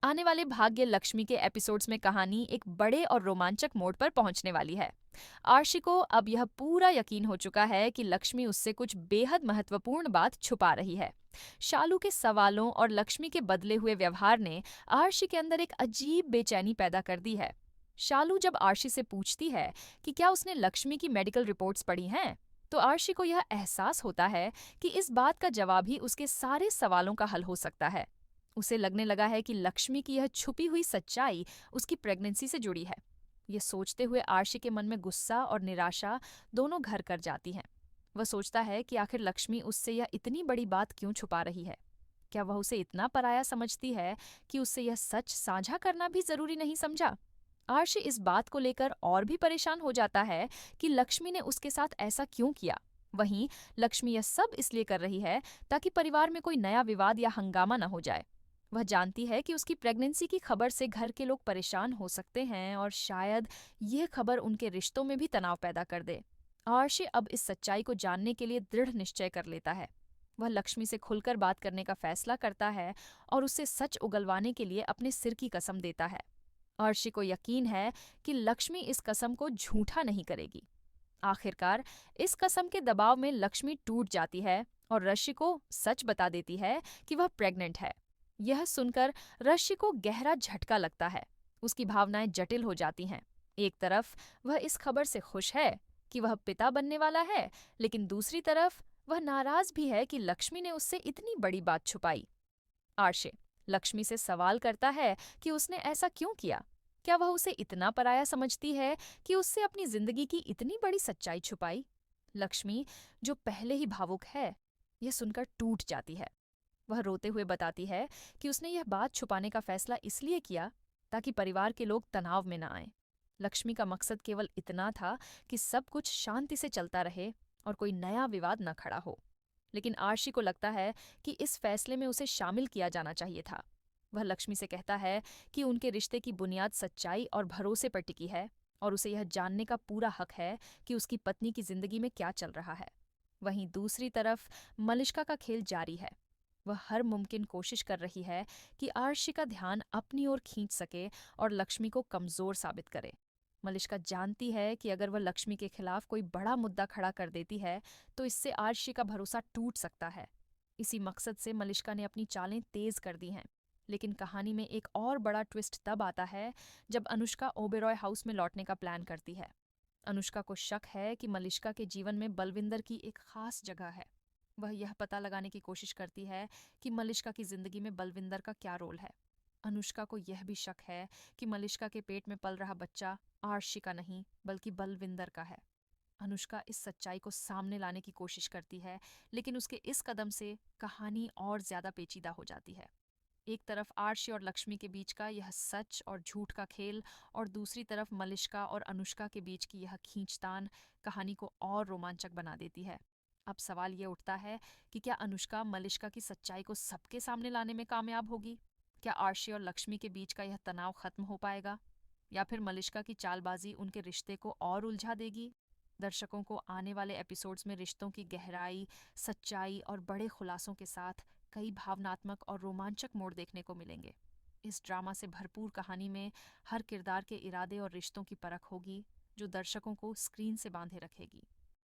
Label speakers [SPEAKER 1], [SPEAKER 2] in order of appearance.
[SPEAKER 1] आने वाले भाग्य लक्ष्मी के एपिसोड्स में कहानी एक बड़े और रोमांचक मोड़ पर पहुंचने वाली है। आर्शी को अब यह पूरा यकीन हो चुका है कि लक्ष्मी उससे कुछ बेहद महत्वपूर्ण बात छुपा रही है। शालू के सवालों और लक्ष्मी के बदले हुए व्यवहार ने आर्शी के अंदर एक अजीब बेचैनी पैदा कर दी है। शालू जब आर्शी से पूछती है कि क्या उसने लक्ष्मी की मेडिकल रिपोर्ट्स पढ़ी हैं, तो आर्शी को यह एहसास होता है कि इस बात का जवाब ही उसके सारे सवालों का हल हो सकता है। उसे लगने लगा है कि लक्ष्मी की यह छुपी हुई सच्चाई उसकी प्रेगनेंसी से जुड़ी है। ये सोचते हुए आर्शी के मन में गुस्सा और निराशा दोनों घर कर जाती हैं। वह सोचता है कि आखिर लक्ष्मी उससे यह इतनी बड़ी बात क्यों छुपा रही है। क्या वह उसे इतना पराया समझती है कि उससे यह सच साझा करना भी जरूरी नहीं समझा। आर्शी इस बात को लेकर और भी परेशान हो जाता है कि लक्ष्मी ने उसके साथ ऐसा क्यों किया। वहीं लक्ष्मी यह सब इसलिए कर रही है ताकि परिवार में कोई नया विवाद या हंगामा न हो जाए। वह जानती है कि उसकी प्रेगनेंसी की खबर से घर के लोग परेशान हो सकते हैं और शायद ये खबर उनके रिश्तों में भी तनाव पैदा कर दे। आर्शी अब इस सच्चाई को जानने के लिए दृढ़ निश्चय कर लेता है। वह लक्ष्मी से खुलकर बात करने का फैसला करता है और उससे सच उगलवाने के लिए अपने सिर की कसम देता है। आर्शी को यकीन है कि लक्ष्मी इस कसम को झूठा नहीं करेगी। आखिरकार इस कसम के दबाव में लक्ष्मी टूट जाती है और ऋषि को सच बता देती है कि वह प्रेग्नेंट है। यह सुनकर ऋषि को गहरा झटका लगता है। उसकी भावनाएं जटिल हो जाती हैं। एक तरफ वह इस खबर से खुश है कि वह पिता बनने वाला है, लेकिन दूसरी तरफ वह नाराज भी है कि लक्ष्मी ने उससे इतनी बड़ी बात छुपाई। आर्शे लक्ष्मी से सवाल करता है कि उसने ऐसा क्यों किया। क्या वह उसे इतना पराया समझती है कि उससे अपनी जिंदगी की इतनी बड़ी सच्चाई छुपाई। लक्ष्मी, जो पहले ही भावुक है, यह सुनकर टूट जाती है। वह रोते हुए बताती है कि उसने यह बात छुपाने का फैसला इसलिए किया ताकि परिवार के लोग तनाव में न आएं। लक्ष्मी का मकसद केवल इतना था कि सब कुछ शांति से चलता रहे और कोई नया विवाद न खड़ा हो। लेकिन आर्शी को लगता है कि इस फैसले में उसे शामिल किया जाना चाहिए था। वह लक्ष्मी से कहता है कि उनके रिश्ते की बुनियाद सच्चाई और भरोसे पर टिकी है और उसे यह जानने का पूरा हक है कि उसकी पत्नी की जिंदगी में क्या चल रहा है। वहीं दूसरी तरफ मलिष्का का खेल जारी है। वह हर मुमकिन कोशिश कर रही है कि आर्शी का ध्यान अपनी ओर खींच सके और लक्ष्मी को कमजोर साबित करे। मलिष्का जानती है कि अगर वह लक्ष्मी के खिलाफ कोई बड़ा मुद्दा खड़ा कर देती है तो इससे आर्शी का भरोसा टूट सकता है। इसी मकसद से मलिष्का ने अपनी चालें तेज कर दी हैं। लेकिन कहानी में एक और बड़ा ट्विस्ट तब आता है जब अनुष्का ओबेरॉय हाउस में लौटने का प्लान करती है। अनुष्का को शक है कि मलिष्का के जीवन में बलविंदर की एक खास जगह है। वह यह पता लगाने की कोशिश करती है कि मलिष्का की जिंदगी में बलविंदर का क्या रोल है। अनुष्का को यह भी शक है कि मलिष्का के पेट में पल रहा बच्चा आर्शी का नहीं बल्कि बलविंदर का है। अनुष्का इस सच्चाई को सामने लाने की कोशिश करती है, लेकिन उसके इस कदम से कहानी और ज्यादा पेचीदा हो जाती है। एक तरफ आर्शी और लक्ष्मी के बीच का यह सच और झूठ का खेल और दूसरी तरफ मलिष्का और अनुष्का के बीच की यह खींचतान कहानी को और रोमांचक बना देती है। अब सवाल ये उठता है कि क्या अनुष्का मलिष्का की सच्चाई को सबके सामने लाने में कामयाब होगी। क्या आर्शी और लक्ष्मी के बीच का यह तनाव खत्म हो पाएगा, या फिर मलिष्का की चालबाजी उनके रिश्ते को और उलझा देगी। दर्शकों को आने वाले एपिसोड्स में रिश्तों की गहराई, सच्चाई और बड़े खुलासों के साथ कई भावनात्मक और रोमांचक मोड़ देखने को मिलेंगे। इस ड्रामा से भरपूर कहानी में हर किरदार के इरादे और रिश्तों की परख होगी, जो दर्शकों को स्क्रीन से बांधे रखेगी।